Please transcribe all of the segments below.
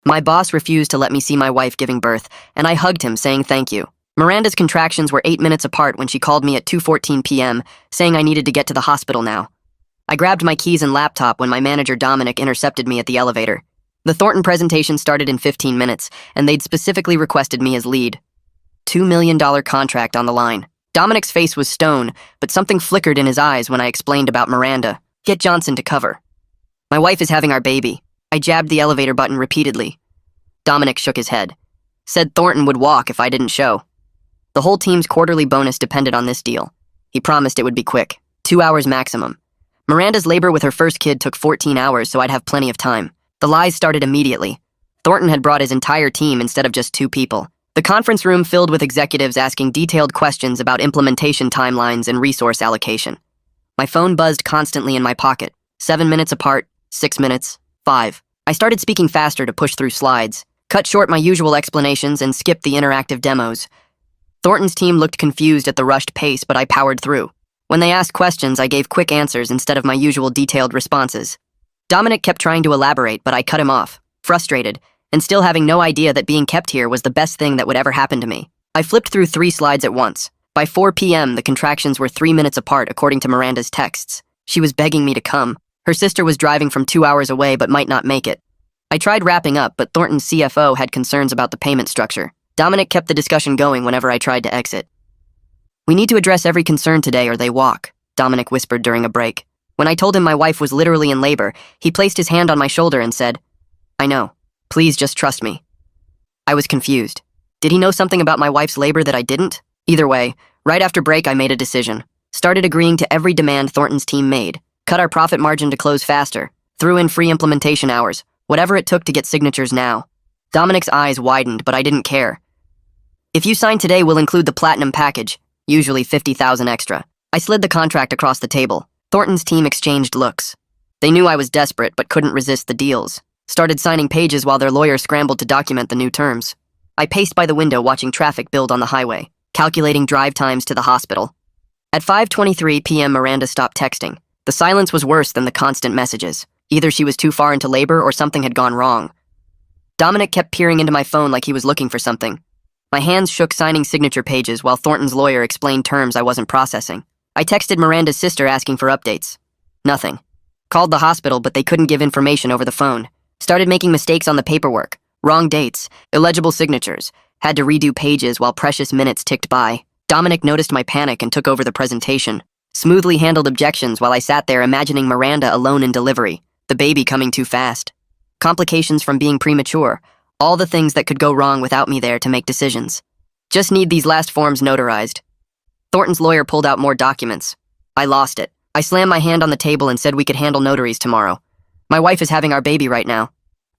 My boss refused to let me see my wife giving birth, and I hugged him, saying thank you. Miranda's contractions were 8 minutes apart when she called me at 2:14 p.m., saying I needed to get to the hospital now. I grabbed my keys and laptop when my manager Dominic intercepted me at the elevator. The Thornton presentation started in 15 minutes, and they'd specifically requested me as lead. $2 million contract on the line. Dominic's face was stone, but something flickered in his eyes when I explained about Miranda. Get Johnson to cover. My wife is having our baby. I jabbed the elevator button repeatedly. Dominic shook his head. Said Thornton would walk if I didn't show. The whole team's quarterly bonus depended on this deal. He promised it would be quick. 2 hours maximum. Miranda's labor with her first kid took 14 hours, so I'd have plenty of time. The lies started immediately. Thornton had brought his entire team instead of just 2 people. The conference room filled with executives asking detailed questions about implementation timelines and resource allocation. My phone buzzed constantly in my pocket. 7 minutes apart, 6 minutes, 5. I started speaking faster to push through slides, cut short my usual explanations, and skipped the interactive demos. Thornton's team looked confused at the rushed pace, but I powered through. When they asked questions, I gave quick answers instead of my usual detailed responses. Dominic kept trying to elaborate, but I cut him off, frustrated, and still having no idea that being kept here was the best thing that would ever happen to me. I flipped through 3 slides at once. By 4 p.m., the contractions were 3 minutes apart according to Miranda's texts. She was begging me to come. Her sister was driving from 2 hours away but might not make it. I tried wrapping up, but Thornton's CFO had concerns about the payment structure. Dominic kept the discussion going whenever I tried to exit. We need to address every concern today or they walk, Dominic whispered during a break. When I told him my wife was literally in labor, he placed his hand on my shoulder and said, I know. Please just trust me. I was confused. Did he know something about my wife's labor that I didn't? Either way, right after break I made a decision. Started agreeing to every demand Thornton's team made. Cut our profit margin to close faster. Threw in free implementation hours. Whatever it took to get signatures now. Dominic's eyes widened, but I didn't care. If you sign today, we'll include the platinum package, usually $50,000 extra. I slid the contract across the table. Thornton's team exchanged looks. They knew I was desperate, but couldn't resist the deals. Started signing pages while their lawyer scrambled to document the new terms. I paced by the window watching traffic build on the highway, calculating drive times to the hospital. At 5:23 p.m., Miranda stopped texting. The silence was worse than the constant messages. Either she was too far into labor or something had gone wrong. Dominic kept peering into my phone like he was looking for something. My hands shook signing signature pages while Thornton's lawyer explained terms I wasn't processing. I texted Miranda's sister asking for updates. Nothing. Called the hospital, but they couldn't give information over the phone. Started making mistakes on the paperwork. Wrong dates, illegible signatures. Had to redo pages while precious minutes ticked by. Dominic noticed my panic and took over the presentation. Smoothly handled objections while I sat there imagining Miranda alone in delivery. The baby coming too fast. Complications from being premature. All the things that could go wrong without me there to make decisions. Just need these last forms notarized. Thornton's lawyer pulled out more documents. I lost it. I slammed my hand on the table and said we could handle notaries tomorrow. My wife is having our baby right now.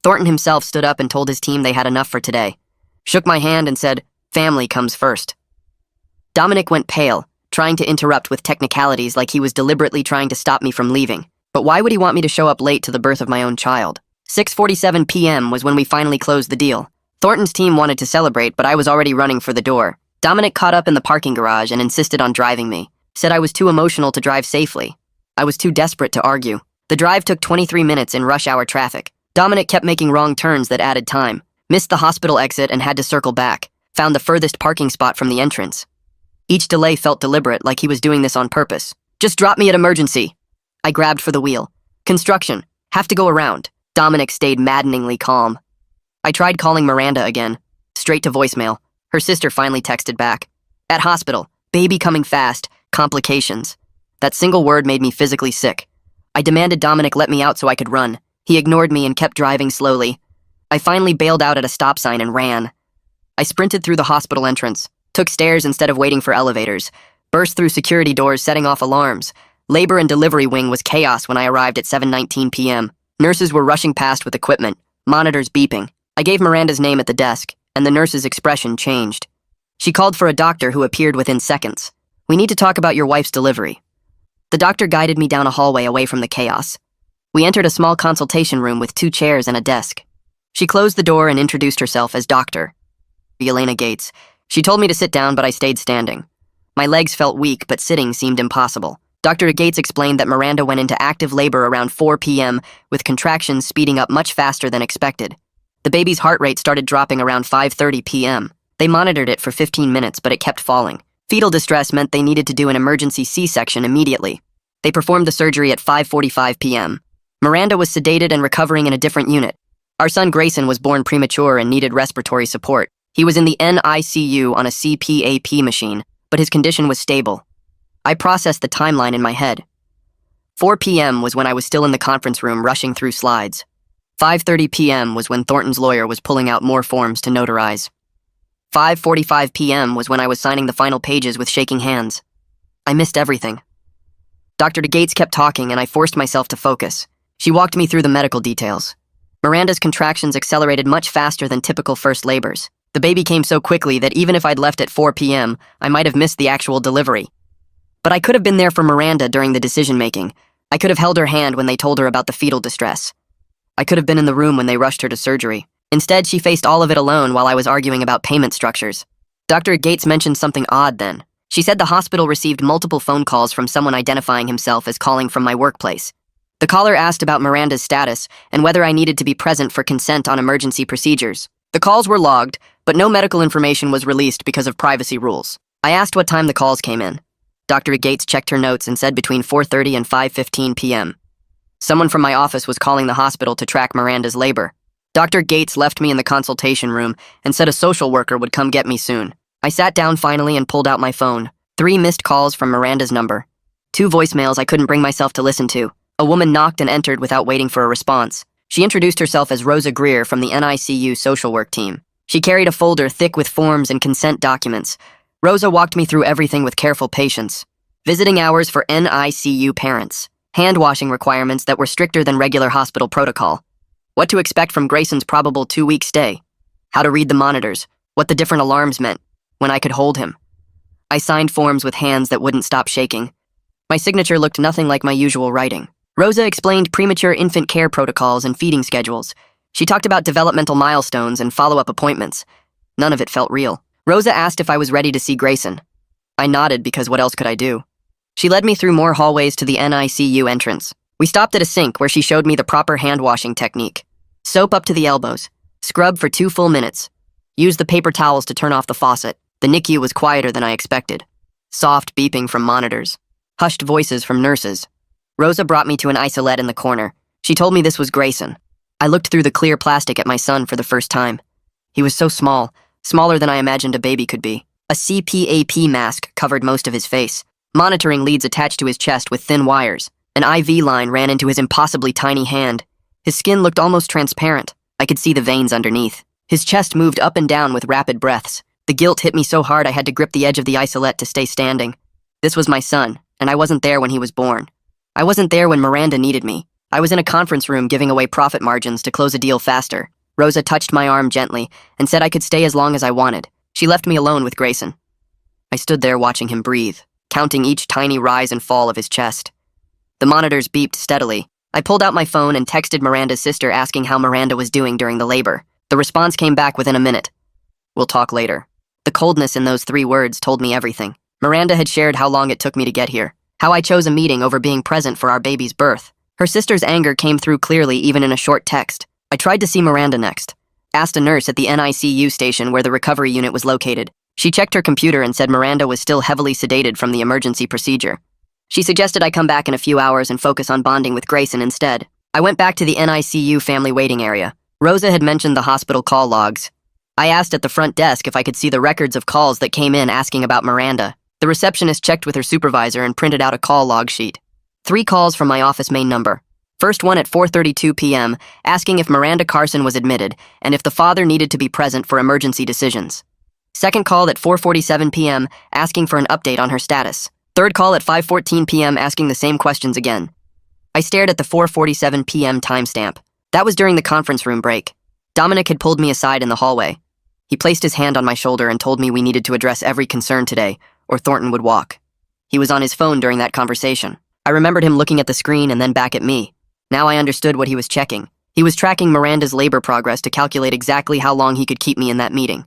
Thornton himself stood up and told his team they had enough for today. Shook my hand and said, family comes first. Dominic went pale, trying to interrupt with technicalities like he was deliberately trying to stop me from leaving. But why would he want me to show up late to the birth of my own child? 6:47 p.m. was when we finally closed the deal. Thornton's team wanted to celebrate, but I was already running for the door. Dominic caught up in the parking garage and insisted on driving me. Said I was too emotional to drive safely. I was too desperate to argue. The drive took 23 minutes in rush hour traffic. Dominic kept making wrong turns that added time. Missed the hospital exit and had to circle back. Found the furthest parking spot from the entrance. Each delay felt deliberate, like he was doing this on purpose. Just drop me at emergency. I grabbed for the wheel. Construction. Have to go around. Dominic stayed maddeningly calm. I tried calling Miranda again. Straight to voicemail. Her sister finally texted back. At hospital. Baby coming fast. Complications. That single word made me physically sick. I demanded Dominic let me out so I could run. He ignored me and kept driving slowly. I finally bailed out at a stop sign and ran. I sprinted through the hospital entrance. Took stairs instead of waiting for elevators. Burst through security doors, setting off alarms. Labor and delivery wing was chaos when I arrived at 7:19 p.m. Nurses were rushing past with equipment, monitors beeping. I gave Miranda's name at the desk, and the nurse's expression changed. She called for a doctor who appeared within seconds. We need to talk about your wife's delivery. The doctor guided me down a hallway away from the chaos. We entered a small consultation room with 2 chairs and a desk. She closed the door and introduced herself as Dr. Elena Gates. She told me to sit down, but I stayed standing. My legs felt weak, but sitting seemed impossible. Dr. Gates explained that Miranda went into active labor around 4 p.m., with contractions speeding up much faster than expected. The baby's heart rate started dropping around 5:30 p.m. They monitored it for 15 minutes, but it kept falling. Fetal distress meant they needed to do an emergency C-section immediately. They performed the surgery at 5:45 p.m. Miranda was sedated and recovering in a different unit. Our son Grayson was born premature and needed respiratory support. He was in the NICU on a CPAP machine, but his condition was stable. I processed the timeline in my head. 4 p.m. was when I was still in the conference room rushing through slides. 5:30 p.m. was when Thornton's lawyer was pulling out more forms to notarize. 5:45 p.m. was when I was signing the final pages with shaking hands. I missed everything. Dr. Gates kept talking and I forced myself to focus. She walked me through the medical details. Miranda's contractions accelerated much faster than typical first labors. The baby came so quickly that even if I'd left at 4 p.m., I might have missed the actual delivery. But I could have been there for Miranda during the decision-making. I could have held her hand when they told her about the fetal distress. I could have been in the room when they rushed her to surgery. Instead, she faced all of it alone while I was arguing about payment structures. Dr. Gates mentioned something odd then. She said the hospital received multiple phone calls from someone identifying himself as calling from my workplace. The caller asked about Miranda's status and whether I needed to be present for consent on emergency procedures. The calls were logged, but no medical information was released because of privacy rules. I asked what time the calls came in. Dr. Gates checked her notes and said between 4:30 and 5:15 p.m. Someone from my office was calling the hospital to track Miranda's labor. Dr. Gates left me in the consultation room and said a social worker would come get me soon. I sat down finally and pulled out my phone. 3 missed calls from Miranda's number. 2 voicemails I couldn't bring myself to listen to. A woman knocked and entered without waiting for a response. She introduced herself as Rosa Greer from the NICU social work team. She carried a folder thick with forms and consent documents. Rosa walked me through everything with careful patience. Visiting hours for NICU parents. Hand-washing requirements that were stricter than regular hospital protocol. What to expect from Grayson's probable 2-week stay. How to read the monitors. What the different alarms meant. When I could hold him. I signed forms with hands that wouldn't stop shaking. My signature looked nothing like my usual writing. Rosa explained premature infant care protocols and feeding schedules. She talked about developmental milestones and follow-up appointments. None of it felt real. Rosa asked if I was ready to see Grayson. I nodded because what else could I do? She led me through more hallways to the NICU entrance. We stopped at a sink where she showed me the proper hand-washing technique. Soap up to the elbows. Scrub for 2 full minutes. Use the paper towels to turn off the faucet. The NICU was quieter than I expected. Soft beeping from monitors. Hushed voices from nurses. Rosa brought me to an isolette in the corner. She told me this was Grayson. I looked through the clear plastic at my son for the first time. He was so small, smaller than I imagined a baby could be. A CPAP mask covered most of his face. Monitoring leads attached to his chest with thin wires. An IV line ran into his impossibly tiny hand. His skin looked almost transparent. I could see the veins underneath. His chest moved up and down with rapid breaths. The guilt hit me so hard I had to grip the edge of the isolette to stay standing. This was my son, and I wasn't there when he was born. I wasn't there when Miranda needed me. I was in a conference room giving away profit margins to close a deal faster. Rosa touched my arm gently and said I could stay as long as I wanted. She left me alone with Grayson. I stood there watching him breathe, counting each tiny rise and fall of his chest. The monitors beeped steadily. I pulled out my phone and texted Miranda's sister asking how Miranda was doing during the labor. The response came back within a minute. We'll talk later. The coldness in those 3 words told me everything. Miranda had shared how long it took me to get here. How I chose a meeting over being present for our baby's birth. Her sister's anger came through clearly even in a short text. I tried to see Miranda next. Asked a nurse at the NICU station where the recovery unit was located. She checked her computer and said Miranda was still heavily sedated from the emergency procedure. She suggested I come back in a few hours and focus on bonding with Grayson instead. I went back to the NICU family waiting area. Rosa had mentioned the hospital call logs. I asked at the front desk if I could see the records of calls that came in asking about Miranda. The receptionist checked with her supervisor and printed out a call log sheet. 3 calls from my office main number. First one at 4:32 p.m., asking if Miranda Carson was admitted and if the father needed to be present for emergency decisions. Second call at 4:47 p.m., asking for an update on her status. Third call at 5:14 p.m., asking the same questions again. I stared at the 4:47 p.m. timestamp. That was during the conference room break. Dominic had pulled me aside in the hallway. He placed his hand on my shoulder and told me we needed to address every concern today, or Thornton would walk. He was on his phone during that conversation. I remembered him looking at the screen and then back at me. Now I understood what he was checking. He was tracking Miranda's labor progress to calculate exactly how long he could keep me in that meeting.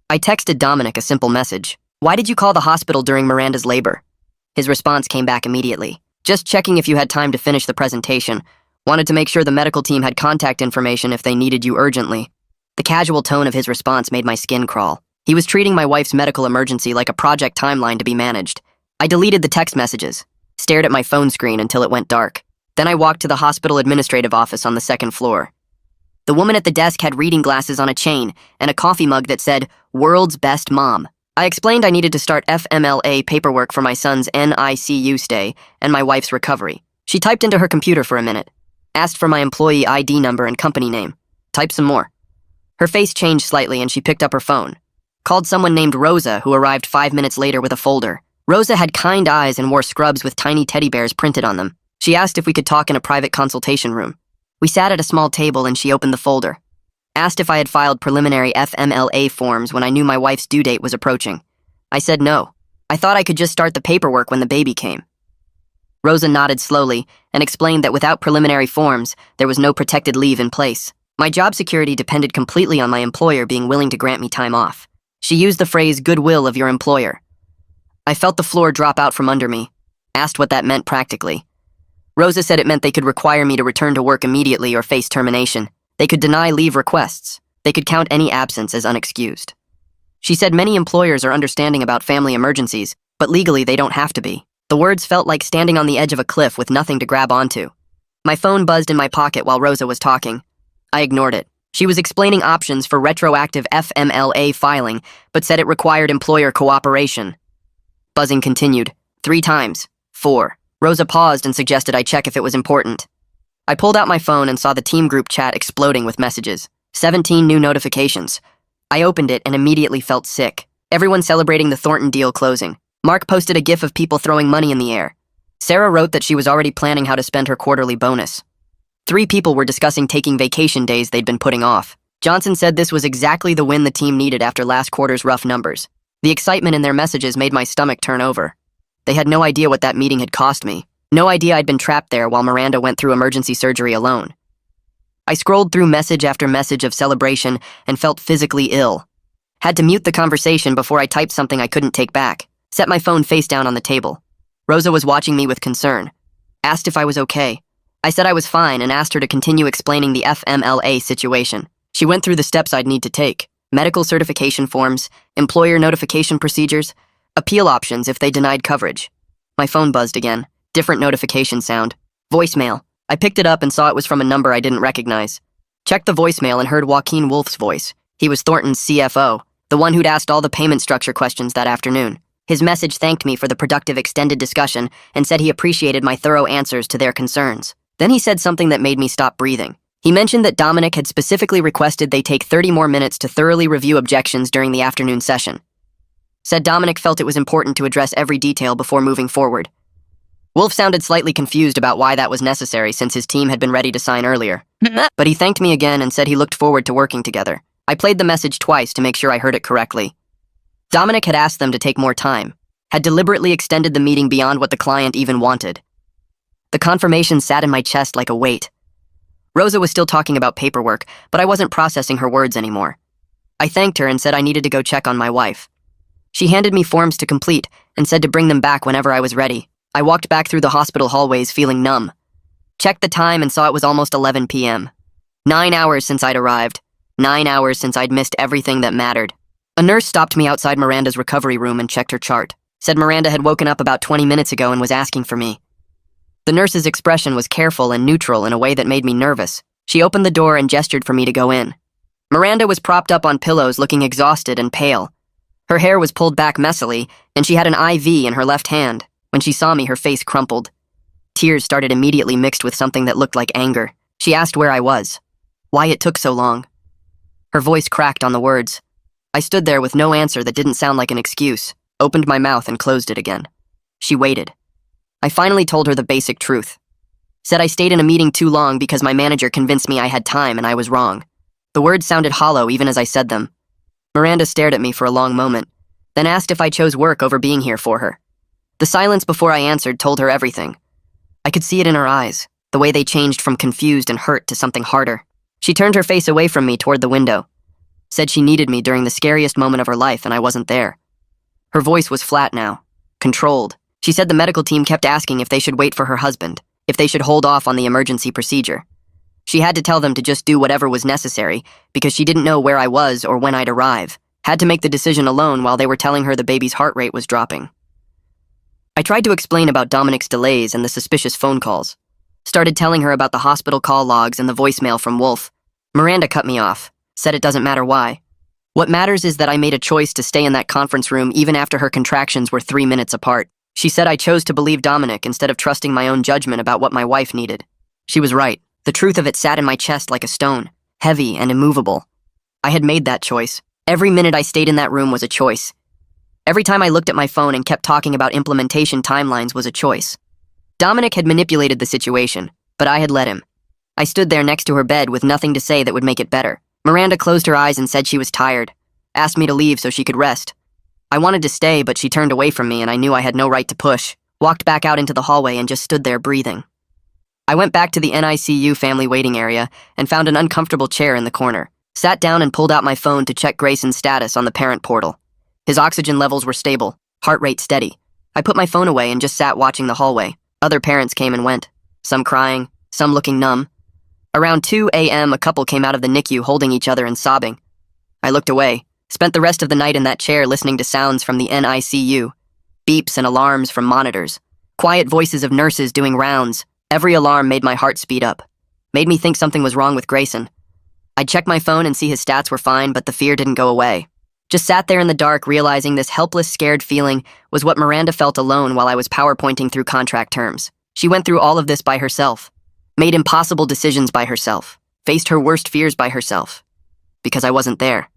I texted Dominic a simple message. Why did you call the hospital during Miranda's labor? His response came back immediately. Just checking if you had time to finish the presentation. Wanted to make sure the medical team had contact information if they needed you urgently. The casual tone of his response made my skin crawl. He was treating my wife's medical emergency like a project timeline to be managed. I deleted the text messages, stared at my phone screen until it went dark. Then I walked to the hospital administrative office on the second floor. The woman at the desk had reading glasses on a chain and a coffee mug that said, "World's Best Mom." I explained I needed to start FMLA paperwork for my son's NICU stay and my wife's recovery. She typed into her computer for a minute, asked for my employee ID number and company name, typed some more. Her face changed slightly and she picked up her phone. Called someone named Rosa, who arrived 5 minutes later with a folder. Rosa had kind eyes and wore scrubs with tiny teddy bears printed on them. She asked if we could talk in a private consultation room. We sat at a small table and she opened the folder. Asked if I had filed preliminary FMLA forms when I knew my wife's due date was approaching. I said no. I thought I could just start the paperwork when the baby came. Rosa nodded slowly and explained that without preliminary forms, there was no protected leave in place. My job security depended completely on my employer being willing to grant me time off. She used the phrase goodwill of your employer. I felt the floor drop out from under me, asked what that meant practically. Rosa said it meant they could require me to return to work immediately or face termination. They could deny leave requests. They could count any absence as unexcused. She said many employers are understanding about family emergencies, but legally they don't have to be. The words felt like standing on the edge of a cliff with nothing to grab onto. My phone buzzed in my pocket while Rosa was talking. I ignored it. She was explaining options for retroactive FMLA filing, but said it required employer cooperation. Buzzing continued. 3 times. 4. Rosa paused and suggested I check if it was important. I pulled out my phone and saw the team group chat exploding with messages. 17 new notifications. I opened it and immediately felt sick. Everyone celebrating the Thornton deal closing. Mark posted a gif of people throwing money in the air. Sarah wrote that she was already planning how to spend her quarterly bonus. 3 people were discussing taking vacation days they'd been putting off. Johnson said this was exactly the win the team needed after last quarter's rough numbers. The excitement in their messages made my stomach turn over. They had no idea what that meeting had cost me. No idea I'd been trapped there while Miranda went through emergency surgery alone. I scrolled through message after message of celebration and felt physically ill. Had to mute the conversation before I typed something I couldn't take back. Set my phone face down on the table. Rosa was watching me with concern. Asked if I was okay. I said I was fine and asked her to continue explaining the FMLA situation. She went through the steps I'd need to take. Medical certification forms, employer notification procedures, appeal options if they denied coverage. My phone buzzed again. Different notification sound. Voicemail. I picked it up and saw it was from a number I didn't recognize. Checked the voicemail and heard Joaquin Wolf's voice. He was Thornton's CFO, the one who'd asked all the payment structure questions that afternoon. His message thanked me for the productive extended discussion and said he appreciated my thorough answers to their concerns. Then he said something that made me stop breathing. He mentioned that Dominic had specifically requested they take 30 more minutes to thoroughly review objections during the afternoon session. Said Dominic felt it was important to address every detail before moving forward. Wolf sounded slightly confused about why that was necessary since his team had been ready to sign earlier. But he thanked me again and said he looked forward to working together. I played the message twice to make sure I heard it correctly. Dominic had asked them to take more time, had deliberately extended the meeting beyond what the client even wanted. The confirmation sat in my chest like a weight. Rosa was still talking about paperwork, but I wasn't processing her words anymore. I thanked her and said I needed to go check on my wife. She handed me forms to complete and said to bring them back whenever I was ready. I walked back through the hospital hallways feeling numb. Checked the time and saw it was almost 11 p.m. 9 hours since I'd arrived. 9 hours since I'd missed everything that mattered. A nurse stopped me outside Miranda's recovery room and checked her chart. Said Miranda had woken up about 20 minutes ago and was asking for me. The nurse's expression was careful and neutral in a way that made me nervous. She opened the door and gestured for me to go in. Miranda was propped up on pillows looking exhausted and pale. Her hair was pulled back messily, and she had an IV in her left hand. When she saw me, her face crumpled. Tears started immediately mixed with something that looked like anger. She asked where I was, why it took so long. Her voice cracked on the words. I stood there with no answer that didn't sound like an excuse, opened my mouth and closed it again. She waited. I finally told her the basic truth. Said I stayed in a meeting too long because my manager convinced me I had time and I was wrong. The words sounded hollow even as I said them. Miranda stared at me for a long moment, then asked if I chose work over being here for her. The silence before I answered told her everything. I could see it in her eyes, the way they changed from confused and hurt to something harder. She turned her face away from me toward the window. Said she needed me during the scariest moment of her life and I wasn't there. Her voice was flat now, controlled. She said the medical team kept asking if they should wait for her husband. if they should hold off on the emergency procedure. She had to tell them to just do whatever was necessary because she didn't know where I was or when I'd arrive. Had to make the decision alone while they were telling her the baby's heart rate was dropping. I tried to explain about Dominic's delays and the suspicious phone calls. Started telling her about the hospital call logs and the voicemail from Wolf. Miranda cut me off, said it doesn't matter why. What matters is that I made a choice to stay in that conference room even after her contractions were 3 minutes apart. She said I chose to believe Dominic instead of trusting my own judgment about what my wife needed. She was right. The truth of it sat in my chest like a stone, heavy and immovable. I had made that choice. Every minute I stayed in that room was a choice. Every time I looked at my phone and kept talking about implementation timelines was a choice. Dominic had manipulated the situation, but I had let him. I stood there next to her bed with nothing to say that would make it better. Miranda closed her eyes and said she was tired, asked me to leave so she could rest. I wanted to stay, but she turned away from me and I knew I had no right to push. Walked back out into the hallway and just stood there breathing. I went back to the NICU family waiting area and found an uncomfortable chair in the corner. Sat down and pulled out my phone to check Grayson's status on the parent portal. His oxygen levels were stable, heart rate steady. I put my phone away and just sat watching the hallway. Other parents came and went, some crying, some looking numb. Around 2 a.m., a couple came out of the NICU holding each other and sobbing. I looked away, spent the rest of the night in that chair listening to sounds from the NICU, beeps and alarms from monitors, quiet voices of nurses doing rounds. Every alarm made my heart speed up, made me think something was wrong with Grayson. I'd check my phone and see his stats were fine, but the fear didn't go away. Just sat there in the dark, realizing this helpless, scared feeling was what Miranda felt alone while I was PowerPointing through contract terms. She went through all of this by herself, made impossible decisions by herself, faced her worst fears by herself. Because I wasn't there.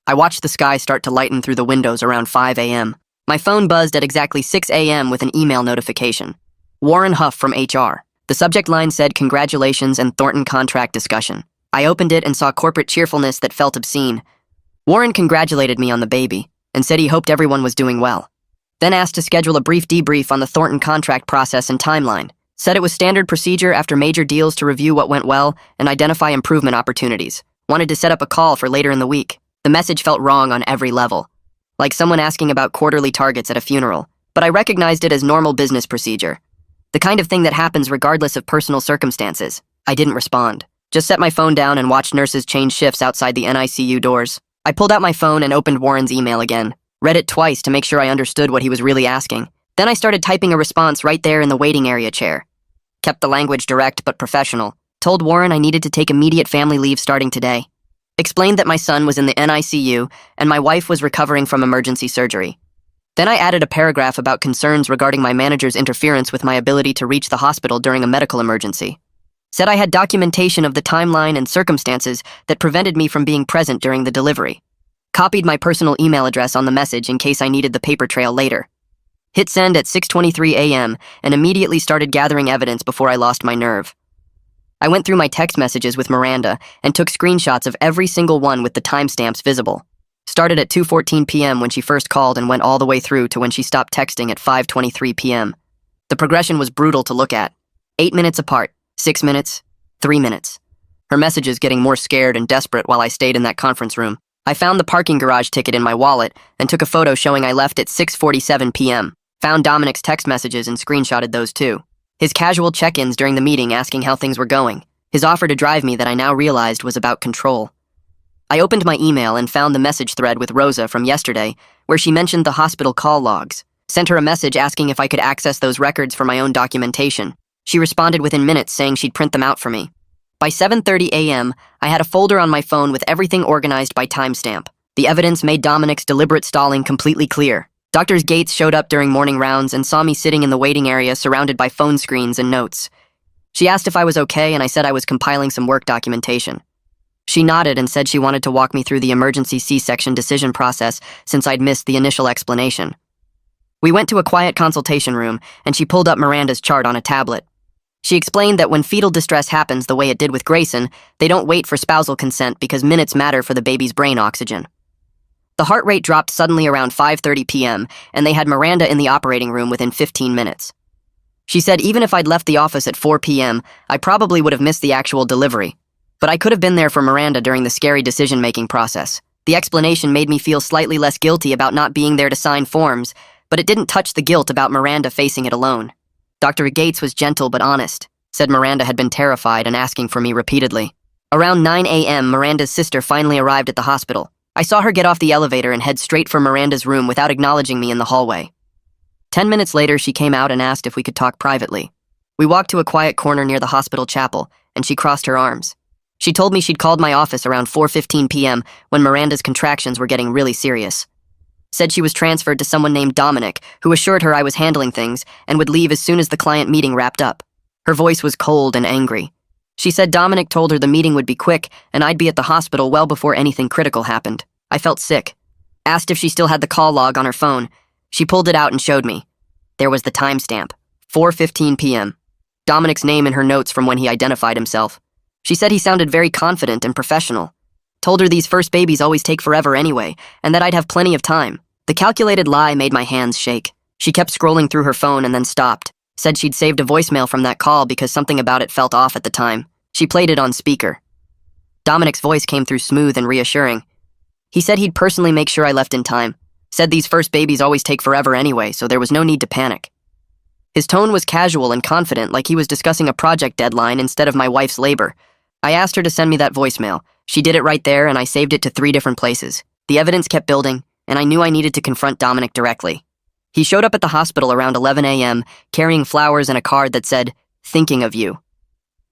I watched the sky start to lighten through the windows around 5 a.m. My phone buzzed at exactly 6 a.m. with an email notification. Warren Huff from HR. The subject line said, "Congratulations and Thornton contract discussion." I opened it and saw corporate cheerfulness that felt obscene. Warren congratulated me on the baby and said he hoped everyone was doing well. Then asked to schedule a brief debrief on the Thornton contract process and timeline. Said it was standard procedure after major deals to review what went well and identify improvement opportunities. Wanted to set up a call for later in the week. The message felt wrong on every level. Like someone asking about quarterly targets at a funeral. But I recognized it as normal business procedure. The kind of thing that happens regardless of personal circumstances. I didn't respond. Just set my phone down and watched nurses change shifts outside the NICU doors. I pulled out my phone and opened Warren's email again. Read it twice to make sure I understood what he was really asking. Then I started typing a response right there in the waiting area chair. Kept the language direct but professional. Told Warren I needed to take immediate family leave starting today. Explained that my son was in the NICU and my wife was recovering from emergency surgery. Then I added a paragraph about concerns regarding my manager's interference with my ability to reach the hospital during a medical emergency. Said I had documentation of the timeline and circumstances that prevented me from being present during the delivery. Copied my personal email address on the message in case I needed the paper trail later. Hit send at 6:23 a.m. and immediately started gathering evidence before I lost my nerve. I went through my text messages with Miranda and took screenshots of every single one with the timestamps visible. Started at 2:14 p.m. when she first called and went all the way through to when she stopped texting at 5:23 p.m. The progression was brutal to look at. 8 minutes apart, 6 minutes, 3 minutes. Her messages getting more scared and desperate while I stayed in that conference room. I found the parking garage ticket in my wallet and took a photo showing I left at 6:47 p.m. Found Dominic's text messages and screenshotted those too. His casual check-ins during the meeting asking how things were going. His offer to drive me that I now realized was about control. I opened my email and found the message thread with Rosa from yesterday, where she mentioned the hospital call logs. Sent her a message asking if I could access those records for my own documentation. She responded within minutes saying she'd print them out for me. By 7:30 a.m., I had a folder on my phone with everything organized by timestamp. The evidence made Dominic's deliberate stalling completely clear. Dr. Gates showed up during morning rounds and saw me sitting in the waiting area surrounded by phone screens and notes. She asked if I was okay and I said I was compiling some work documentation. She nodded and said she wanted to walk me through the emergency C-section decision process since I'd missed the initial explanation. We went to a quiet consultation room and she pulled up Miranda's chart on a tablet. She explained that when fetal distress happens the way it did with Grayson, they don't wait for spousal consent because minutes matter for the baby's brain oxygen. The heart rate dropped suddenly around 5:30 p.m. and they had Miranda in the operating room within 15 minutes. She said even if I'd left the office at 4 p.m., I probably would have missed the actual delivery. But I could have been there for Miranda during the scary decision-making process. The explanation made me feel slightly less guilty about not being there to sign forms, but it didn't touch the guilt about Miranda facing it alone. Dr. Gates was gentle but honest. said Miranda had been terrified and asking for me repeatedly. Around 9 a.m., Miranda's sister finally arrived at the hospital. I saw her get off the elevator and head straight for Miranda's room without acknowledging me in the hallway. 10 minutes later, she came out and asked if we could talk privately. We walked to a quiet corner near the hospital chapel, and she crossed her arms. She told me she'd called my office around 4:15 p.m. when Miranda's contractions were getting really serious. Said she was transferred to someone named Dominic, who assured her I was handling things and would leave as soon as the client meeting wrapped up. Her voice was cold and angry. She said Dominic told her the meeting would be quick and I'd be at the hospital well before anything critical happened. I felt sick. Asked if she still had the call log on her phone. She pulled it out and showed me. There was the timestamp, 4:15 p.m. Dominic's name in her notes from when he identified himself. She said he sounded very confident and professional. Told her these first babies always take forever anyway, and that I'd have plenty of time. The calculated lie made my hands shake. She kept scrolling through her phone and then stopped. Said she'd saved a voicemail from that call because something about it felt off at the time. She played it on speaker. Dominic's voice came through smooth and reassuring. He said he'd personally make sure I left in time. Said these first babies always take forever anyway, so there was no need to panic. His tone was casual and confident, like he was discussing a project deadline instead of my wife's labor. I asked her to send me that voicemail. She did it right there, and I saved it to 3 different places. The evidence kept building, and I knew I needed to confront Dominic directly. He showed up at the hospital around 11 a.m., carrying flowers and a card that said, "Thinking of you."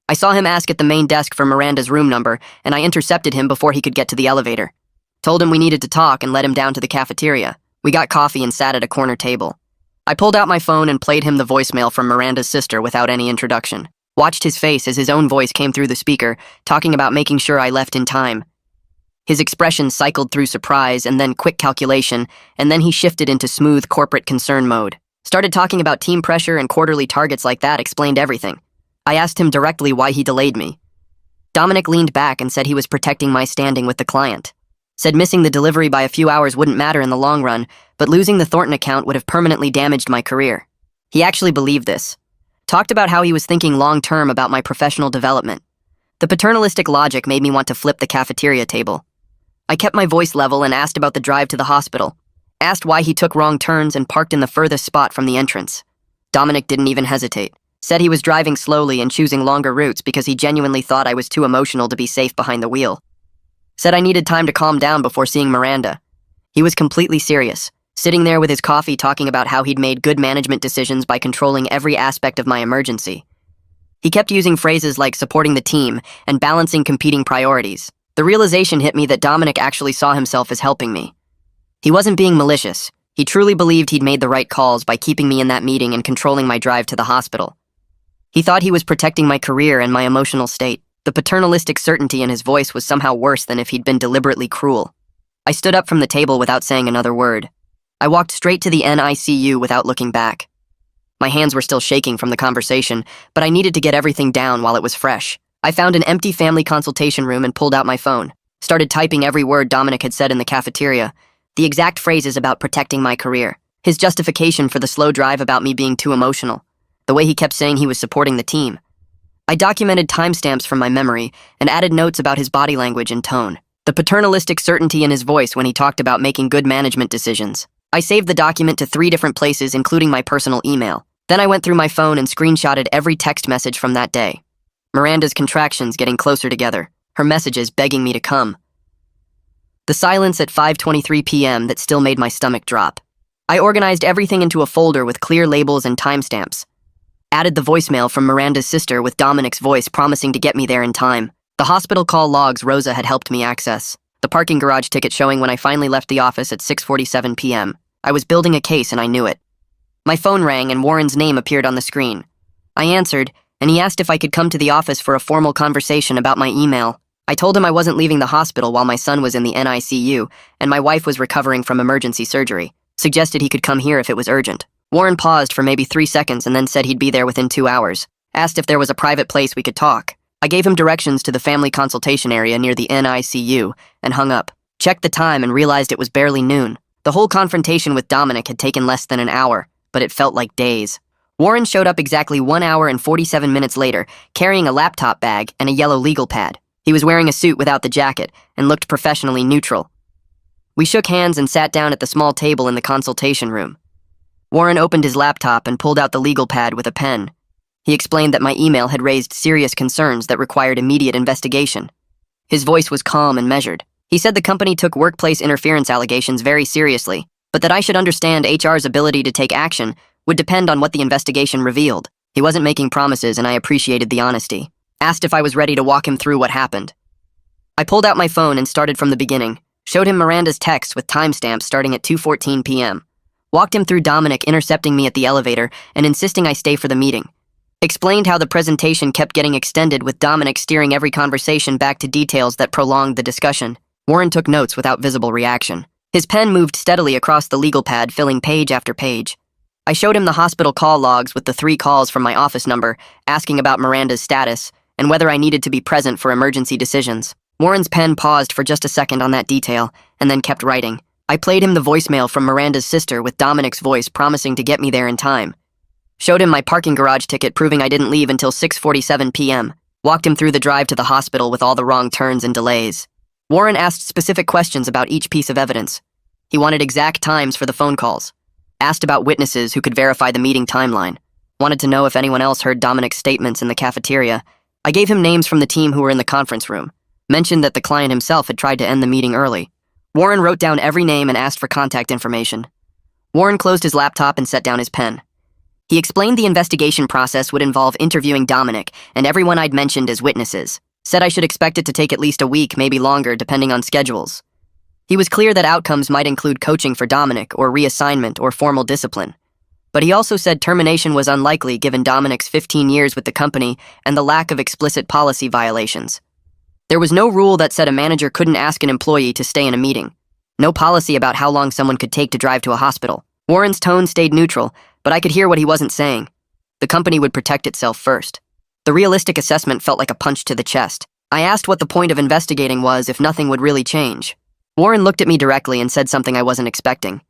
I saw him ask at the main desk for Miranda's room number, and I intercepted him before he could get to the elevator. Told him we needed to talk and led him down to the cafeteria. We got coffee and sat at a corner table. I pulled out my phone and played him the voicemail from Miranda's sister without any introduction. Watched his face as his own voice came through the speaker, talking about making sure I left in time. His expression cycled through surprise and then quick calculation, and then he shifted into smooth corporate concern mode. Started talking about team pressure and quarterly targets like that explained everything. I asked him directly why he delayed me. Dominic leaned back and said he was protecting my standing with the client. Said missing the delivery by a few hours wouldn't matter in the long run, but losing the Thornton account would have permanently damaged my career. He actually believed this. Talked about how he was thinking long-term about my professional development. The paternalistic logic made me want to flip the cafeteria table. I kept my voice level and asked about the drive to the hospital. Asked why he took wrong turns and parked in the furthest spot from the entrance. Dominic didn't even hesitate. Said he was driving slowly and choosing longer routes because he genuinely thought I was too emotional to be safe behind the wheel. Said I needed time to calm down before seeing Miranda. He was completely serious, sitting there with his coffee talking about how he'd made good management decisions by controlling every aspect of my emergency. He kept using phrases like supporting the team and balancing competing priorities. The realization hit me that Dominic actually saw himself as helping me. He wasn't being malicious. He truly believed he'd made the right calls by keeping me in that meeting and controlling my drive to the hospital. He thought he was protecting my career and my emotional state. The paternalistic certainty in his voice was somehow worse than if he'd been deliberately cruel. I stood up from the table without saying another word. I walked straight to the NICU without looking back. My hands were still shaking from the conversation, but I needed to get everything down while it was fresh. I found an empty family consultation room and pulled out my phone. Started typing every word Dominic had said in the cafeteria. The exact phrases about protecting my career. His justification for the slow drive about me being too emotional. The way he kept saying he was supporting the team. I documented timestamps from my memory and added notes about his body language and tone. The paternalistic certainty in his voice when he talked about making good management decisions. I saved the document to 3 different places, including my personal email. Then I went through my phone and screenshotted every text message from that day. Miranda's contractions getting closer together. Her messages begging me to come. The silence at 5:23 p.m. that still made my stomach drop. I organized everything into a folder with clear labels and timestamps. Added the voicemail from Miranda's sister with Dominic's voice promising to get me there in time. The hospital call logs Rosa had helped me access. The parking garage ticket showing when I finally left the office at 6:47 p.m. I was building a case and I knew it. My phone rang and Warren's name appeared on the screen. I answered, and he asked if I could come to the office for a formal conversation about my email. I told him I wasn't leaving the hospital while my son was in the NICU, and my wife was recovering from emergency surgery. Suggested he could come here if it was urgent. Warren paused for maybe 3 seconds and then said he'd be there within 2 hours. Asked if there was a private place we could talk. I gave him directions to the family consultation area near the NICU and hung up. Checked the time and realized it was barely noon. The whole confrontation with Dominic had taken less than an hour, but it felt like days. Warren showed up exactly 1 hour and 47 minutes later, carrying a laptop bag and a yellow legal pad. He was wearing a suit without the jacket and looked professionally neutral. We shook hands and sat down at the small table in the consultation room. Warren opened his laptop and pulled out the legal pad with a pen. He explained that my email had raised serious concerns that required immediate investigation. His voice was calm and measured. He said the company took workplace interference allegations very seriously, but that I should understand HR's ability to take action would depend on what the investigation revealed. He wasn't making promises, and I appreciated the honesty. Asked if I was ready to walk him through what happened. I pulled out my phone and started from the beginning, showed him Miranda's text with timestamps starting at 2:14 p.m., walked him through Dominic intercepting me at the elevator and insisting I stay for the meeting. Explained how the presentation kept getting extended with Dominic steering every conversation back to details that prolonged the discussion. Warren took notes without visible reaction. His pen moved steadily across the legal pad, filling page after page. I showed him the hospital call logs with the 3 calls from my office number, asking about Miranda's status and whether I needed to be present for emergency decisions. Warren's pen paused for just a second on that detail, and then kept writing. I played him the voicemail from Miranda's sister with Dominic's voice promising to get me there in time. Showed him my parking garage ticket proving I didn't leave until 6:47 p.m. Walked him through the drive to the hospital with all the wrong turns and delays. Warren asked specific questions about each piece of evidence. He wanted exact times for the phone calls. Asked about witnesses who could verify the meeting timeline. Wanted to know if anyone else heard Dominic's statements in the cafeteria. I gave him names from the team who were in the conference room. Mentioned that the client himself had tried to end the meeting early. Warren wrote down every name and asked for contact information. Warren closed his laptop and set down his pen. He explained the investigation process would involve interviewing Dominic and everyone I'd mentioned as witnesses. Said I should expect it to take at least a week, maybe longer, depending on schedules. He was clear that outcomes might include coaching for Dominic or reassignment or formal discipline. But he also said termination was unlikely given Dominic's 15 years with the company and the lack of explicit policy violations. There was no rule that said a manager couldn't ask an employee to stay in a meeting. No policy about how long someone could take to drive to a hospital. Warren's tone stayed neutral, but I could hear what he wasn't saying. The company would protect itself first. The realistic assessment felt like a punch to the chest. I asked what the point of investigating was if nothing would really change. Warren looked at me directly and said something I wasn't expecting.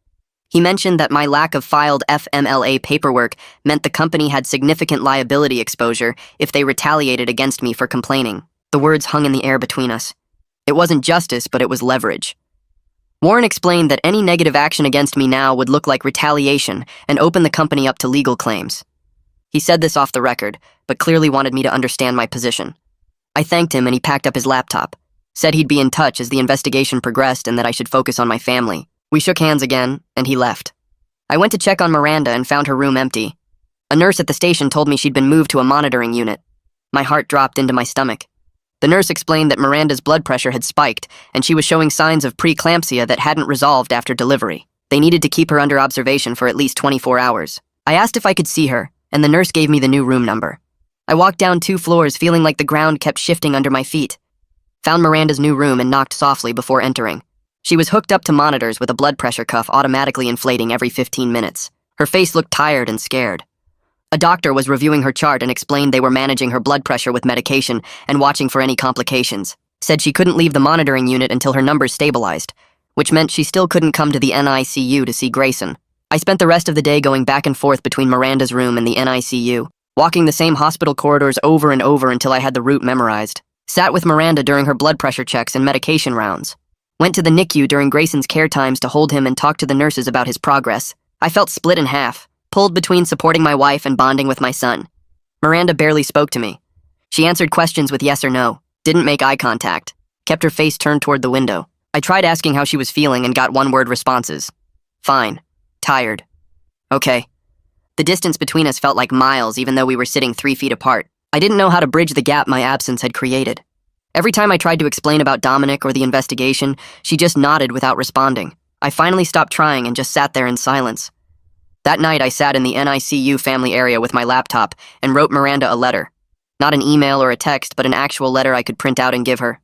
He mentioned that my lack of filed FMLA paperwork meant the company had significant liability exposure if they retaliated against me for complaining. The words hung in the air between us. It wasn't justice, but it was leverage. Warren explained that any negative action against me now would look like retaliation and open the company up to legal claims. He said this off the record, but clearly wanted me to understand my position. I thanked him and he packed up his laptop. Said he'd be in touch as the investigation progressed and that I should focus on my family. We shook hands again, and he left. I went to check on Miranda and found her room empty. A nurse at the station told me she'd been moved to a monitoring unit. My heart dropped into my stomach. The nurse explained that Miranda's blood pressure had spiked, and she was showing signs of preeclampsia that hadn't resolved after delivery. They needed to keep her under observation for at least 24 hours. I asked if I could see her, and the nurse gave me the new room number. I walked down 2 floors feeling like the ground kept shifting under my feet. Found Miranda's new room and knocked softly before entering. She was hooked up to monitors with a blood pressure cuff automatically inflating every 15 minutes. Her face looked tired and scared. A doctor was reviewing her chart and explained they were managing her blood pressure with medication and watching for any complications. Said she couldn't leave the monitoring unit until her numbers stabilized, which meant she still couldn't come to the NICU to see Grayson. I spent the rest of the day going back and forth between Miranda's room and the NICU, walking the same hospital corridors over and over until I had the route memorized. Sat with Miranda during her blood pressure checks and medication rounds. Went to the NICU during Grayson's care times to hold him and talk to the nurses about his progress. I felt split in half, pulled between supporting my wife and bonding with my son. Miranda barely spoke to me. She answered questions with yes or no, didn't make eye contact, kept her face turned toward the window. I tried asking how she was feeling and got one-word responses. Fine. Tired. Okay. The distance between us felt like miles even though we were sitting 3 feet apart. I didn't know how to bridge the gap my absence had created. Every time I tried to explain about Dominic or the investigation, she just nodded without responding. I finally stopped trying and just sat there in silence. That night I sat in the NICU family area with my laptop and wrote Miranda a letter. Not an email or a text, but an actual letter I could print out and give her.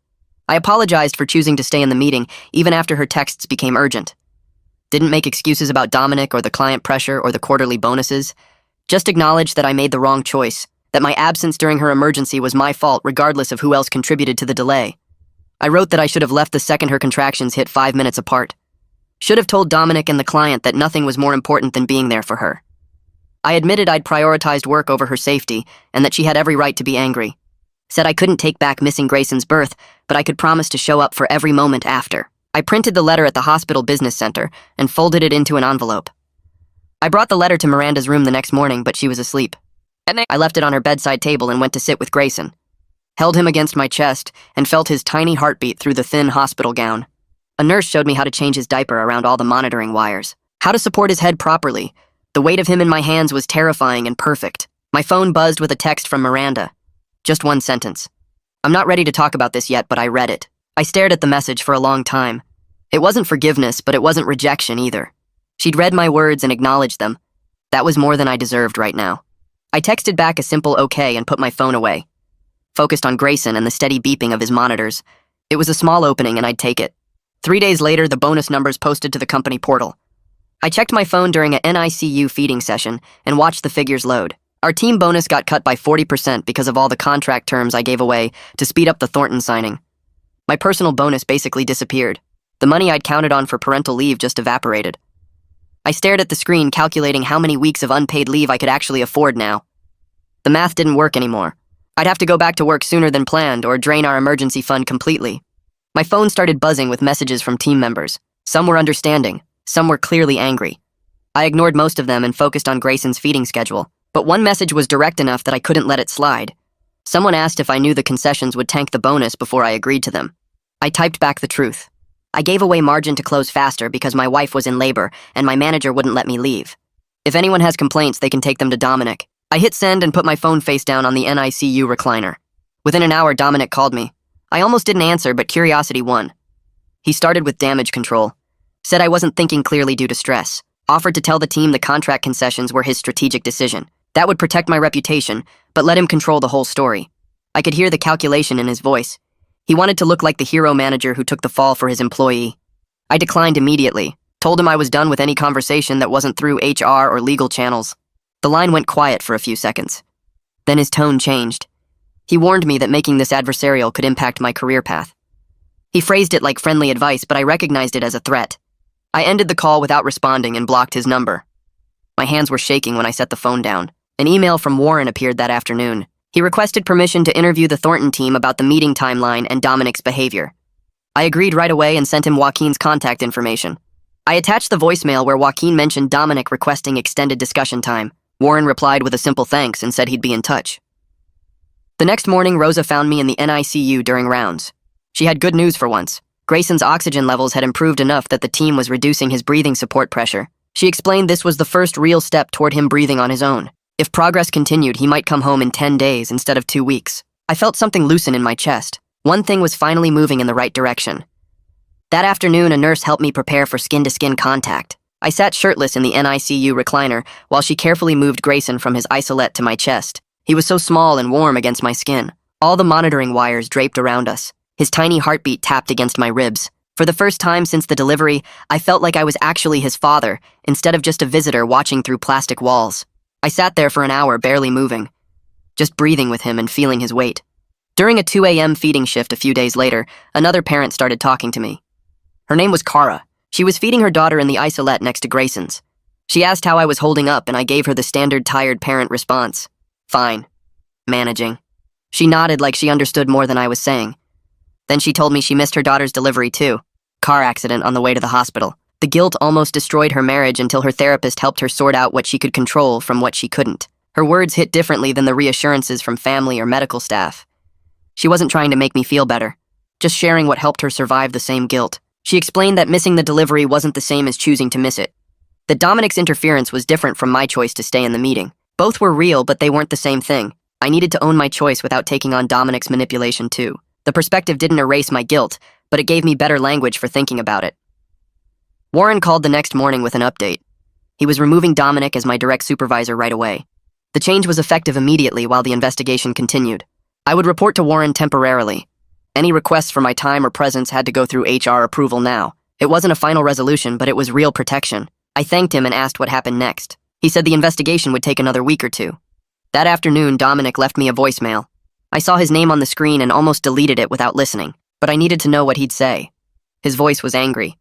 I apologized for choosing to stay in the meeting, even after her texts became urgent. Didn't make excuses about Dominic or the client pressure or the quarterly bonuses. Just acknowledged that I made the wrong choice, that my absence during her emergency was my fault regardless of who else contributed to the delay. I wrote that I should have left the second her contractions hit 5 minutes apart. Should have told Dominic and the client that nothing was more important than being there for her. I admitted I'd prioritized work over her safety and that she had every right to be angry. Said I couldn't take back missing Grayson's birth, but I could promise to show up for every moment after. I printed the letter at the hospital business center and folded it into an envelope. I brought the letter to Miranda's room the next morning, but she was asleep. At night, I left it on her bedside table and went to sit with Grayson. Held him against my chest and felt his tiny heartbeat through the thin hospital gown. A nurse showed me how to change his diaper around all the monitoring wires, how to support his head properly. The weight of him in my hands was terrifying and perfect. My phone buzzed with a text from Miranda. Just one sentence. I'm not ready to talk about this yet, but I read it. I stared at the message for a long time. It wasn't forgiveness, but it wasn't rejection either. She'd read my words and acknowledged them. That was more than I deserved right now. I texted back a simple okay and put my phone away. Focused on Grayson and the steady beeping of his monitors. It was a small opening and I'd take it. 3 days later, the bonus numbers posted to the company portal. I checked my phone during a NICU feeding session and watched the figures load. Our team bonus got cut by 40% because of all the contract terms I gave away to speed up the Thornton signing. My personal bonus basically disappeared. The money I'd counted on for parental leave just evaporated. I stared at the screen, calculating how many weeks of unpaid leave I could actually afford now. The math didn't work anymore. I'd have to go back to work sooner than planned or drain our emergency fund completely. My phone started buzzing with messages from team members. Some were understanding, some were clearly angry. I ignored most of them and focused on Grayson's feeding schedule, but one message was direct enough that I couldn't let it slide. Someone asked if I knew the concessions would tank the bonus before I agreed to them. I typed back the truth. I gave away margin to close faster because my wife was in labor and my manager wouldn't let me leave. If anyone has complaints, they can take them to Dominic. I hit send and put my phone face down on the NICU recliner. Within an hour, Dominic called me. I almost didn't answer, but curiosity won. He started with damage control. Said I wasn't thinking clearly due to stress. Offered to tell the team the contract concessions were his strategic decision. That would protect my reputation, but let him control the whole story. I could hear the calculation in his voice. He wanted to look like the hero manager who took the fall for his employee. I declined immediately, told him I was done with any conversation that wasn't through HR or legal channels. The line went quiet for a few seconds. Then his tone changed. He warned me that making this adversarial could impact my career path. He phrased it like friendly advice, but I recognized it as a threat. I ended the call without responding and blocked his number. My hands were shaking when I set the phone down. An email from Warren appeared that afternoon. He requested permission to interview the Thornton team about the meeting timeline and Dominic's behavior. I agreed right away and sent him Joaquin's contact information. I attached the voicemail where Joaquin mentioned Dominic requesting extended discussion time. Warren replied with a simple thanks and said he'd be in touch. The next morning, Rosa found me in the NICU during rounds. She had good news for once. Grayson's oxygen levels had improved enough that the team was reducing his breathing support pressure. She explained this was the first real step toward him breathing on his own. If progress continued, he might come home in 10 days instead of 2 weeks. I felt something loosen in my chest. One thing was finally moving in the right direction. That afternoon, a nurse helped me prepare for skin-to-skin contact. I sat shirtless in the NICU recliner while she carefully moved Grayson from his isolette to my chest. He was so small and warm against my skin. All the monitoring wires draped around us. His tiny heartbeat tapped against my ribs. For the first time since the delivery, I felt like I was actually his father, instead of just a visitor watching through plastic walls. I sat there for an hour, barely moving, just breathing with him and feeling his weight. During a 2 a.m. feeding shift a few days later, another parent started talking to me. Her name was Kara. She was feeding her daughter in the isolette next to Grayson's. She asked how I was holding up, and I gave her the standard tired parent response. Fine. Managing. She nodded like she understood more than I was saying. Then she told me she missed her daughter's delivery too. Car accident on the way to the hospital. The guilt almost destroyed her marriage until her therapist helped her sort out what she could control from what she couldn't. Her words hit differently than the reassurances from family or medical staff. She wasn't trying to make me feel better, just sharing what helped her survive the same guilt. She explained that missing the delivery wasn't the same as choosing to miss it. That Dominic's interference was different from my choice to stay in the meeting. Both were real, but they weren't the same thing. I needed to own my choice without taking on Dominic's manipulation too. The perspective didn't erase my guilt, but it gave me better language for thinking about it. Warren called the next morning with an update. He was removing Dominic as my direct supervisor right away. The change was effective immediately while the investigation continued. I would report to Warren temporarily. Any requests for my time or presence had to go through HR approval now. It wasn't a final resolution, but it was real protection. I thanked him and asked what happened next. He said the investigation would take another week or two. That afternoon, Dominic left me a voicemail. I saw his name on the screen and almost deleted it without listening, but I needed to know what he'd say. His voice was angry.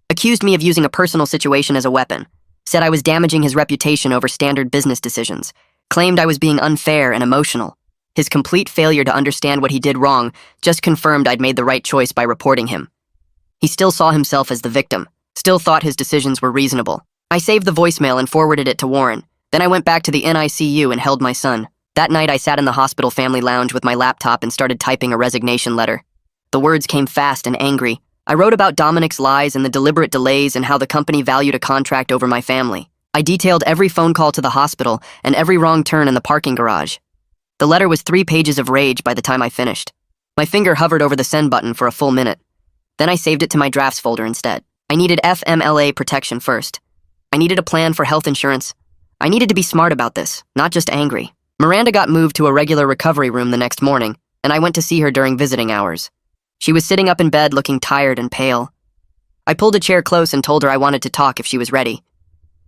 Accused me of using a personal situation as a weapon. Said I was damaging his reputation over standard business decisions. Claimed I was being unfair and emotional. His complete failure to understand what he did wrong just confirmed I'd made the right choice by reporting him. He still saw himself as the victim, still thought his decisions were reasonable. I saved the voicemail and forwarded it to Warren. Then I went back to the NICU and held my son. That night I sat in the hospital family lounge with my laptop and started typing a resignation letter. The words came fast and angry. I wrote about Dominic's lies and the deliberate delays and how the company valued a contract over my family. I detailed every phone call to the hospital and every wrong turn in the parking garage. The letter was 3 pages of rage by the time I finished. My finger hovered over the send button for a full minute. Then I saved it to my drafts folder instead. I needed FMLA protection first. I needed a plan for health insurance. I needed to be smart about this, not just angry. Miranda got moved to a regular recovery room the next morning, and I went to see her during visiting hours. She was sitting up in bed looking tired and pale. I pulled a chair close and told her I wanted to talk if she was ready.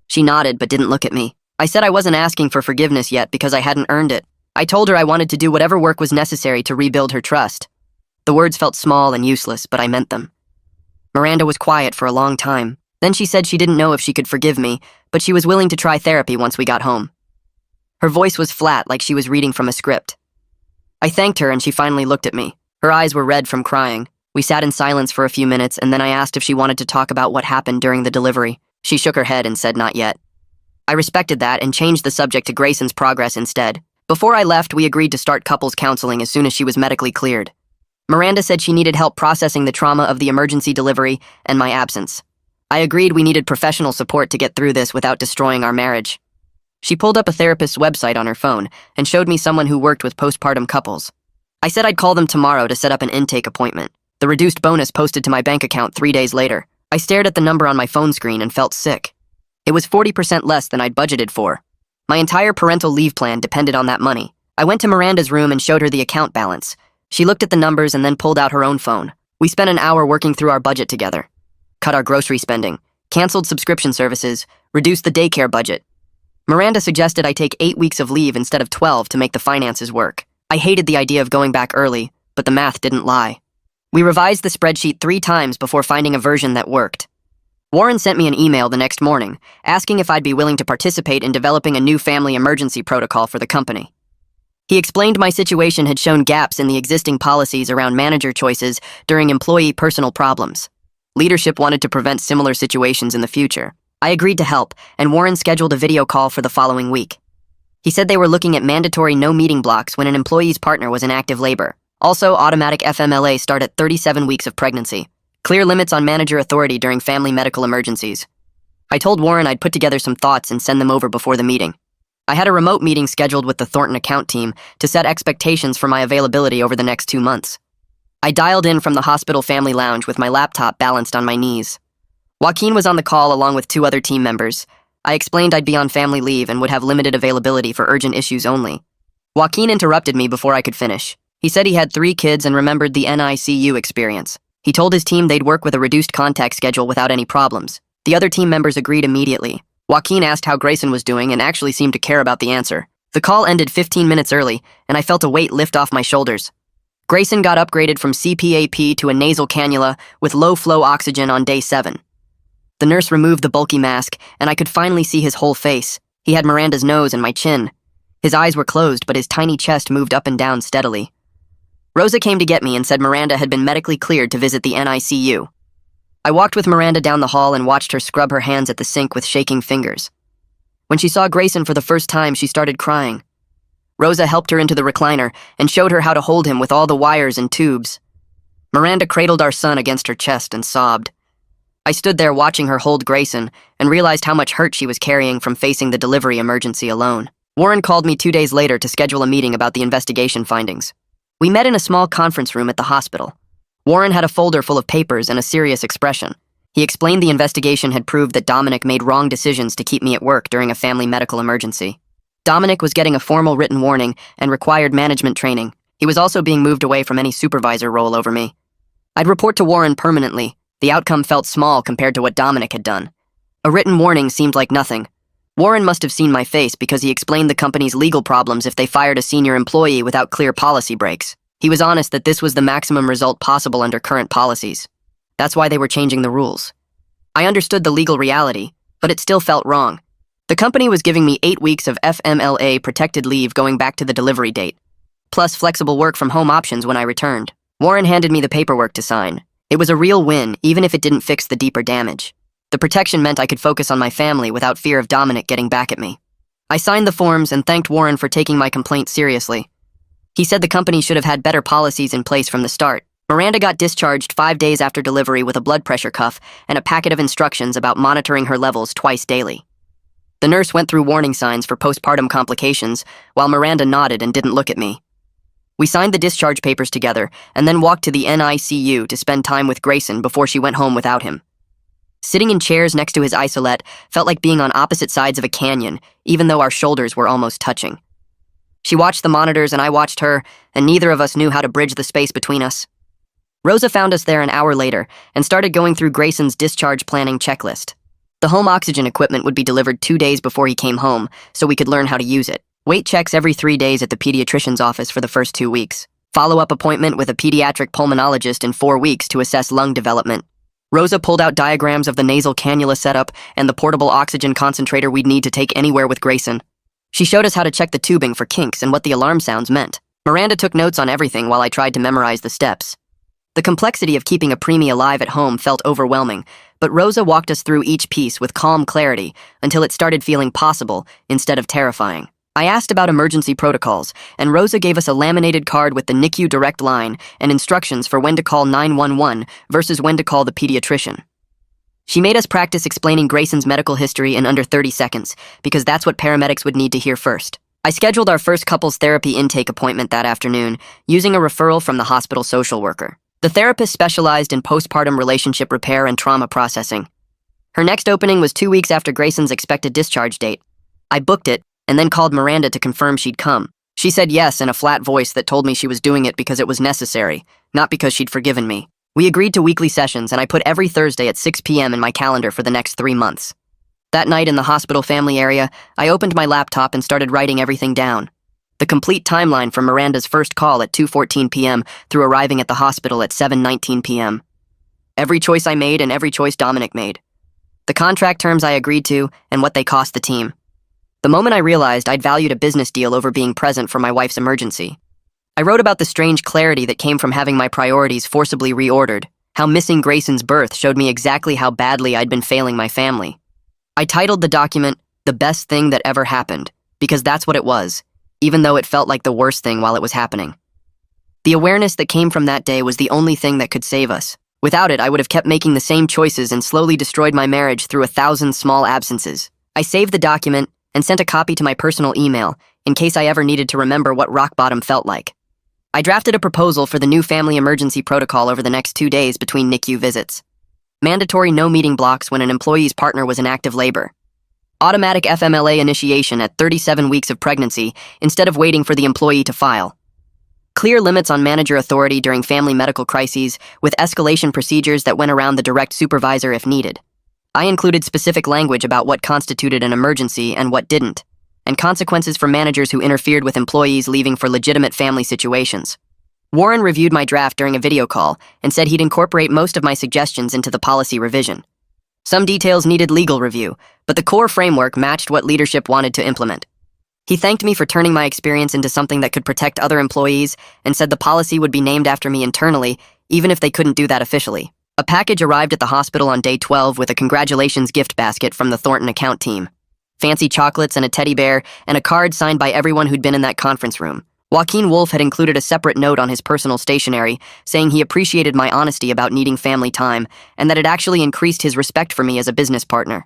She nodded but didn't look at me. I said I wasn't asking for forgiveness yet because I hadn't earned it. I told her I wanted to do whatever work was necessary to rebuild her trust. The words felt small and useless, but I meant them. Miranda was quiet for a long time. Then she said she didn't know if she could forgive me, but she was willing to try therapy once we got home. Her voice was flat, like she was reading from a script. I thanked her and she finally looked at me. Her eyes were red from crying. We sat in silence for a few minutes and then I asked if she wanted to talk about what happened during the delivery. She shook her head and said not yet. I respected that and changed the subject to Grayson's progress instead. Before I left, we agreed to start couples counseling as soon as she was medically cleared. Miranda said she needed help processing the trauma of the emergency delivery and my absence. I agreed we needed professional support to get through this without destroying our marriage. She pulled up a therapist's website on her phone and showed me someone who worked with postpartum couples. I said I'd call them tomorrow to set up an intake appointment. The reduced bonus posted to my bank account 3 days later. I stared at the number on my phone screen and felt sick. It was 40% less than I'd budgeted for. My entire parental leave plan depended on that money. I went to Miranda's room and showed her the account balance. She looked at the numbers and then pulled out her own phone. We spent an hour working through our budget together. Cut our grocery spending, canceled subscription services, reduced the daycare budget. Miranda suggested I take 8 weeks of leave instead of 12 to make the finances work. I hated the idea of going back early, but the math didn't lie. We revised the spreadsheet 3 times before finding a version that worked. Warren sent me an email the next morning, asking if I'd be willing to participate in developing a new family emergency protocol for the company. He explained my situation had shown gaps in the existing policies around manager choices during employee personal problems. Leadership wanted to prevent similar situations in the future. I agreed to help, and Warren scheduled a video call for the following week. He said they were looking at mandatory no-meeting blocks when an employee's partner was in active labor. Also, automatic FMLA start at 37 weeks of pregnancy. Clear limits on manager authority during family medical emergencies. I told Warren I'd put together some thoughts and send them over before the meeting. I had a remote meeting scheduled with the Thornton account team to set expectations for my availability over the next 2 months. I dialed in from the hospital family lounge with my laptop balanced on my knees. Joaquin was on the call along with 2 other team members. I explained I'd be on family leave and would have limited availability for urgent issues only. Joaquin interrupted me before I could finish. He said he had 3 kids and remembered the NICU experience. He told his team they'd work with a reduced contact schedule without any problems. The other team members agreed immediately. Joaquin asked how Grayson was doing and actually seemed to care about the answer. The call ended 15 minutes early, and I felt a weight lift off my shoulders. Grayson got upgraded from CPAP to a nasal cannula with low-flow oxygen on day 7. The nurse removed the bulky mask, and I could finally see his whole face. He had Miranda's nose and my chin. His eyes were closed, but his tiny chest moved up and down steadily. Rosa came to get me and said Miranda had been medically cleared to visit the NICU. I walked with Miranda down the hall and watched her scrub her hands at the sink with shaking fingers. When she saw Grayson for the first time, she started crying. Rosa helped her into the recliner and showed her how to hold him with all the wires and tubes. Miranda cradled our son against her chest and sobbed. I stood there watching her hold Grayson and realized how much hurt she was carrying from facing the delivery emergency alone. Warren called me 2 days later to schedule a meeting about the investigation findings. We met in a small conference room at the hospital. Warren had a folder full of papers and a serious expression. He explained the investigation had proved that Dominic made wrong decisions to keep me at work during a family medical emergency. Dominic was getting a formal written warning and required management training. He was also being moved away from any supervisor role over me. I'd report to Warren permanently. The outcome felt small compared to what Dominic had done. A written warning seemed like nothing. Warren must have seen my face because he explained the company's legal problems if they fired a senior employee without clear policy breaks. He was honest that this was the maximum result possible under current policies. That's why they were changing the rules. I understood the legal reality, but it still felt wrong. The company was giving me 8 weeks of FMLA protected leave going back to the delivery date, plus flexible work from home options when I returned. Warren handed me the paperwork to sign. It was a real win, even if it didn't fix the deeper damage. The protection meant I could focus on my family without fear of Dominic getting back at me. I signed the forms and thanked Warren for taking my complaint seriously. He said the company should have had better policies in place from the start. Miranda got discharged 5 days after delivery with a blood pressure cuff and a packet of instructions about monitoring her levels twice daily. The nurse went through warning signs for postpartum complications, while Miranda nodded and didn't look at me. We signed the discharge papers together and then walked to the NICU to spend time with Grayson before she went home without him. Sitting in chairs next to his isolette felt like being on opposite sides of a canyon, even though our shoulders were almost touching. She watched the monitors and I watched her, and neither of us knew how to bridge the space between us. Rosa found us there an hour later and started going through Grayson's discharge planning checklist. The home oxygen equipment would be delivered 2 days before he came home, so we could learn how to use it. Weight checks every 3 days at the pediatrician's office for the first 2 weeks. Follow-up appointment with a pediatric pulmonologist in 4 weeks to assess lung development. Rosa pulled out diagrams of the nasal cannula setup and the portable oxygen concentrator we'd need to take anywhere with Grayson. She showed us how to check the tubing for kinks and what the alarm sounds meant. Miranda took notes on everything while I tried to memorize the steps. The complexity of keeping a preemie alive at home felt overwhelming, but Rosa walked us through each piece with calm clarity until it started feeling possible instead of terrifying. I asked about emergency protocols, and Rosa gave us a laminated card with the NICU direct line and instructions for when to call 911 versus when to call the pediatrician. She made us practice explaining Grayson's medical history in under 30 seconds, because that's what paramedics would need to hear first. I scheduled our first couples therapy intake appointment that afternoon, using a referral from the hospital social worker. The therapist specialized in postpartum relationship repair and trauma processing. Her next opening was 2 weeks after Grayson's expected discharge date. I booked it, and then called Miranda to confirm she'd come. She said yes in a flat voice that told me she was doing it because it was necessary, not because she'd forgiven me. We agreed to weekly sessions, and I put every Thursday at 6 p.m. in my calendar for the next 3 months. That night in the hospital family area, I opened my laptop and started writing everything down. The complete timeline from Miranda's first call at 2:14 p.m. through arriving at the hospital at 7:19 p.m. Every choice I made and every choice Dominic made. The contract terms I agreed to and what they cost the team. The moment I realized I'd valued a business deal over being present for my wife's emergency. I wrote about the strange clarity that came from having my priorities forcibly reordered, how missing Grayson's birth showed me exactly how badly I'd been failing my family. I titled the document, "The Best Thing That Ever Happened," because that's what it was, even though it felt like the worst thing while it was happening. The awareness that came from that day was the only thing that could save us. Without it, I would have kept making the same choices and slowly destroyed my marriage through 1,000 small absences. I saved the document and sent a copy to my personal email in case I ever needed to remember what rock bottom felt like. I drafted a proposal for the new family emergency protocol over the next 2 days between NICU visits. Mandatory no meeting blocks when an employee's partner was in active labor. Automatic FMLA initiation at 37 weeks of pregnancy instead of waiting for the employee to file. Clear limits on manager authority during family medical crises with escalation procedures that went around the direct supervisor if needed. I included specific language about what constituted an emergency and what didn't, and consequences for managers who interfered with employees leaving for legitimate family situations. Warren reviewed my draft during a video call and said he'd incorporate most of my suggestions into the policy revision. Some details needed legal review, but the core framework matched what leadership wanted to implement. He thanked me for turning my experience into something that could protect other employees and said the policy would be named after me internally, even if they couldn't do that officially. A package arrived at the hospital on day 12 with a congratulations gift basket from the Thornton account team. Fancy chocolates and a teddy bear, and a card signed by everyone who'd been in that conference room. Joaquin Wolf had included a separate note on his personal stationery, saying he appreciated my honesty about needing family time, and that it actually increased his respect for me as a business partner.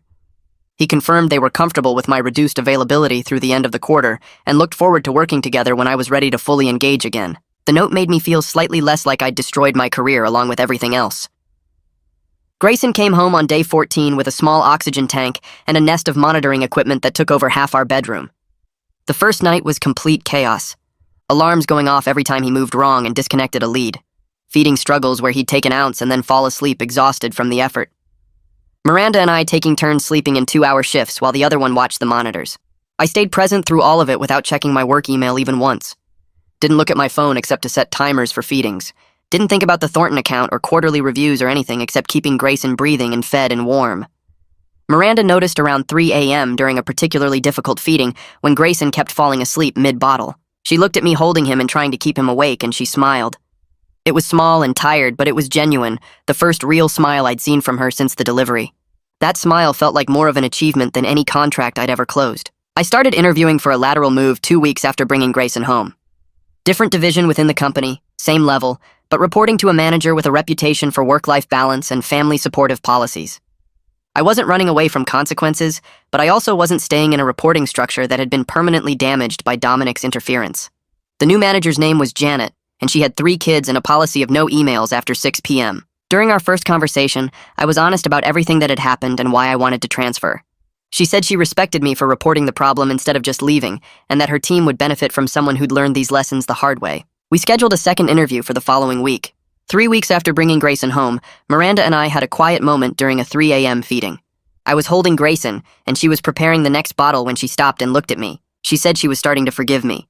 He confirmed they were comfortable with my reduced availability through the end of the quarter, and looked forward to working together when I was ready to fully engage again. The note made me feel slightly less like I'd destroyed my career along with everything else. Grayson came home on day 14 with a small oxygen tank and a nest of monitoring equipment that took over half our bedroom. The first night was complete chaos. Alarms going off every time he moved wrong and disconnected a lead. Feeding struggles where he'd take an ounce and then fall asleep exhausted from the effort. Miranda and I taking turns sleeping in 2-hour shifts while the other one watched the monitors. I stayed present through all of it without checking my work email even once. Didn't look at my phone except to set timers for feedings. Didn't think about the Thornton account or quarterly reviews or anything except keeping Grayson breathing and fed and warm. Miranda noticed around 3 a.m. during a particularly difficult feeding when Grayson kept falling asleep mid-bottle. She looked at me holding him and trying to keep him awake, and she smiled. It was small and tired, but it was genuine, the first real smile I'd seen from her since the delivery. That smile felt like more of an achievement than any contract I'd ever closed. I started interviewing for a lateral move 2 weeks after bringing Grayson home. Different division within the company, same level, but reporting to a manager with a reputation for work-life balance and family-supportive policies. I wasn't running away from consequences, but I also wasn't staying in a reporting structure that had been permanently damaged by Dominic's interference. The new manager's name was Janet, and she had 3 kids and a policy of no emails after 6 p.m. During our first conversation, I was honest about everything that had happened and why I wanted to transfer. She said she respected me for reporting the problem instead of just leaving, and that her team would benefit from someone who'd learned these lessons the hard way. We scheduled a second interview for the following week. 3 weeks after bringing Grayson home, Miranda and I had a quiet moment during a 3 a.m. feeding. I was holding Grayson, and she was preparing the next bottle when she stopped and looked at me. She said she was starting to forgive me.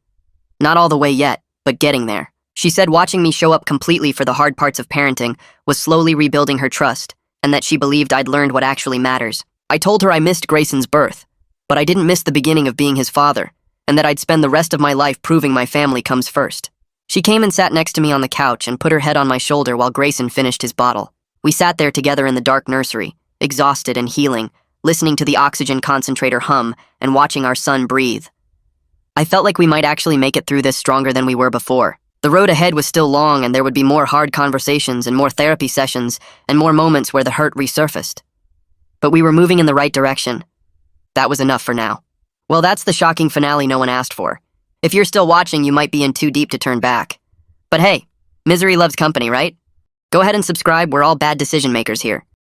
Not all the way yet, but getting there. She said watching me show up completely for the hard parts of parenting was slowly rebuilding her trust, and that she believed I'd learned what actually matters. I told her I missed Grayson's birth, but I didn't miss the beginning of being his father, and that I'd spend the rest of my life proving my family comes first. She came and sat next to me on the couch and put her head on my shoulder while Grayson finished his bottle. We sat there together in the dark nursery, exhausted and healing, listening to the oxygen concentrator hum and watching our son breathe. I felt like we might actually make it through this stronger than we were before. The road ahead was still long, and there would be more hard conversations and more therapy sessions and more moments where the hurt resurfaced. But we were moving in the right direction. That was enough for now. Well, that's the shocking finale no one asked for. If you're still watching, you might be in too deep to turn back. But hey, misery loves company, right? Go ahead and subscribe, we're all bad decision makers here.